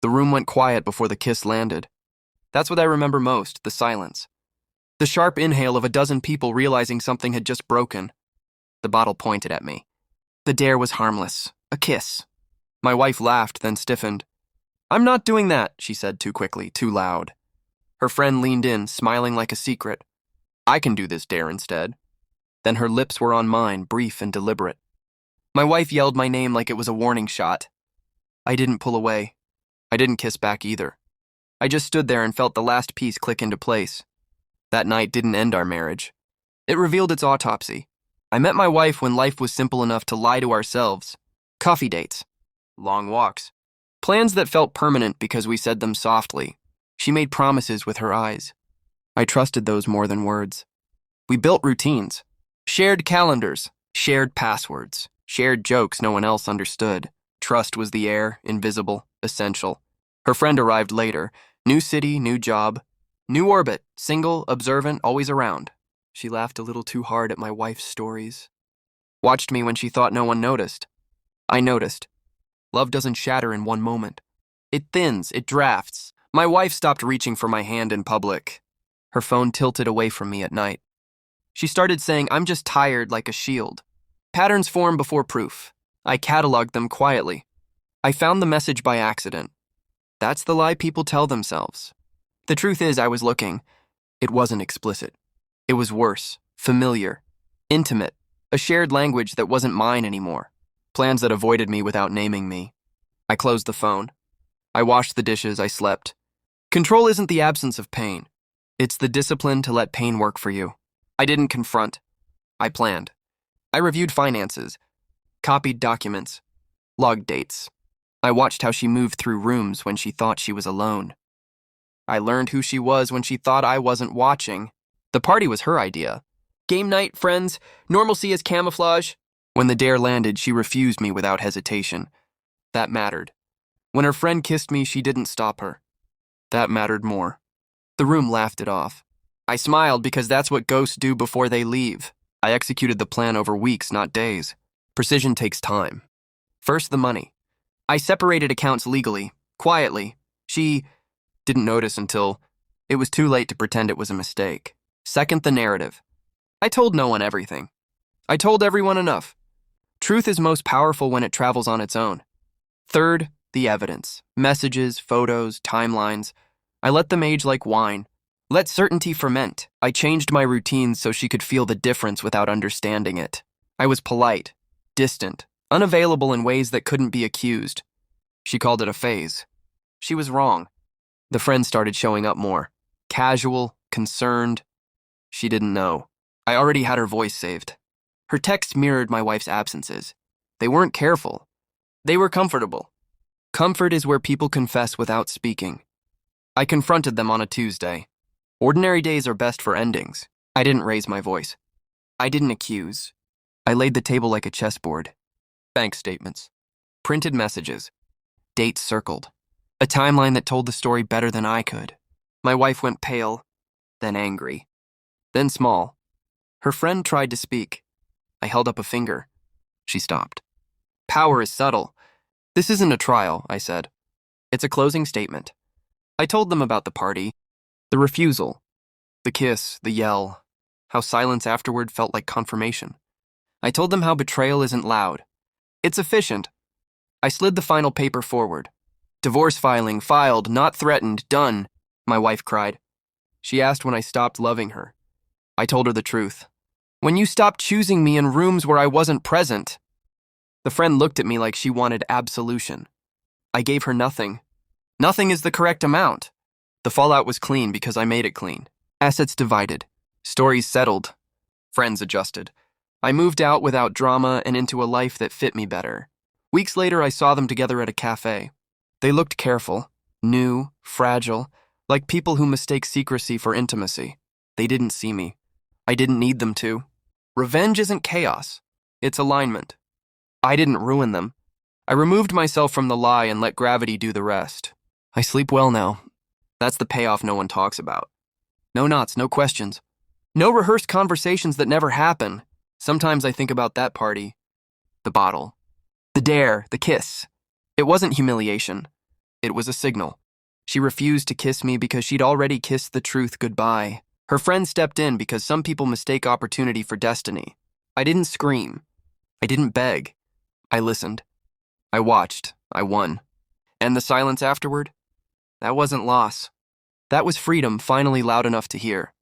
The room went quiet before the kiss landed. That's what I remember most, the silence. The sharp inhale of a dozen people realizing something had just broken. The bottle pointed at me. The dare was harmless. A kiss. My wife laughed, then stiffened. "I'm not doing that," she said too quickly, too loud. Her friend leaned in, smiling like a secret. "I can do this dare instead." Then her lips were on mine, brief and deliberate. My wife yelled my name like it was a warning shot. I didn't pull away. I didn't kiss back either. I just stood there and felt the last piece click into place. That night didn't end our marriage. It revealed its autopsy. I met my wife when life was simple enough to lie to ourselves. Coffee dates. Long walks. Plans that felt permanent because we said them softly. She made promises with her eyes. I trusted those more than words. We built routines. Shared calendars. Shared passwords. Shared jokes no one else understood. Trust was the air, invisible, essential. Her friend arrived later. New city, new job. New orbit, single, observant, always around. She laughed a little too hard at my wife's stories. Watched me when she thought no one noticed. I noticed. Love doesn't shatter in one moment. It thins, it drafts. My wife stopped reaching for my hand in public. Her phone tilted away from me at night. She started saying, "I'm just tired," like a shield. Patterns form before proof. I cataloged them quietly. I found the message by accident. That's the lie people tell themselves. The truth is, I was looking. It wasn't explicit. It was worse, familiar, intimate, a shared language that wasn't mine anymore. Plans that avoided me without naming me. I closed the phone. I washed the dishes, I slept. Control isn't the absence of pain. It's the discipline to let pain work for you. I didn't confront. I planned. I reviewed finances, copied documents, logged dates. I watched how she moved through rooms when she thought she was alone. I learned who she was when she thought I wasn't watching. The party was her idea. Game night, friends, normalcy as camouflage. When the dare landed, she refused me without hesitation. That mattered. When her friend kissed me, she didn't stop her. That mattered more. The room laughed it off. I smiled because that's what ghosts do before they leave. I executed the plan over weeks, not days. Precision takes time. First, the money. I separated accounts legally, quietly. She didn't notice until it was too late to pretend it was a mistake. Second, the narrative. I told no one everything. I told everyone enough. Truth is most powerful when it travels on its own. Third, the evidence. Messages, photos, timelines. I let them age like wine. Let certainty ferment. I changed my routines so she could feel the difference without understanding it. I was polite, distant, unavailable in ways that couldn't be accused. She called it a phase. She was wrong. The friends started showing up more. Casual, concerned. She didn't know. I already had her voice saved. Her texts mirrored my wife's absences. They weren't careful. They were comfortable. Comfort is where people confess without speaking. I confronted them on a Tuesday. Ordinary days are best for endings. I didn't raise my voice. I didn't accuse. I laid the table like a chessboard. Bank statements. Printed messages. Dates circled. A timeline that told the story better than I could. My wife went pale, then angry, then small. Her friend tried to speak. I held up a finger. She stopped. Power is subtle. This isn't a trial, I said. It's a closing statement. I told them about the party, the refusal, the kiss, the yell, how silence afterward felt like confirmation. I told them how betrayal isn't loud. It's efficient. I slid the final paper forward. Divorce filing, filed, not threatened, done, my wife cried. She asked when I stopped loving her. I told her the truth. When you stopped choosing me in rooms where I wasn't present. The friend looked at me like she wanted absolution. I gave her nothing. Nothing is the correct amount. The fallout was clean because I made it clean. Assets divided. Stories settled. Friends adjusted. I moved out without drama and into a life that fit me better. Weeks later, I saw them together at a cafe. They looked careful, new, fragile, like people who mistake secrecy for intimacy. They didn't see me. I didn't need them to. Revenge isn't chaos. It's alignment. I didn't ruin them. I removed myself from the lie and let gravity do the rest. I sleep well now. That's the payoff no one talks about. No knots, no questions. No rehearsed conversations that never happen. Sometimes I think about that party. The bottle. The dare, the kiss. It wasn't humiliation. It was a signal. She refused to kiss me because she'd already kissed the truth goodbye. Her friend stepped in because some people mistake opportunity for destiny. I didn't scream. I didn't beg. I listened. I watched. I won. And the silence afterward? That wasn't loss. That was freedom finally loud enough to hear.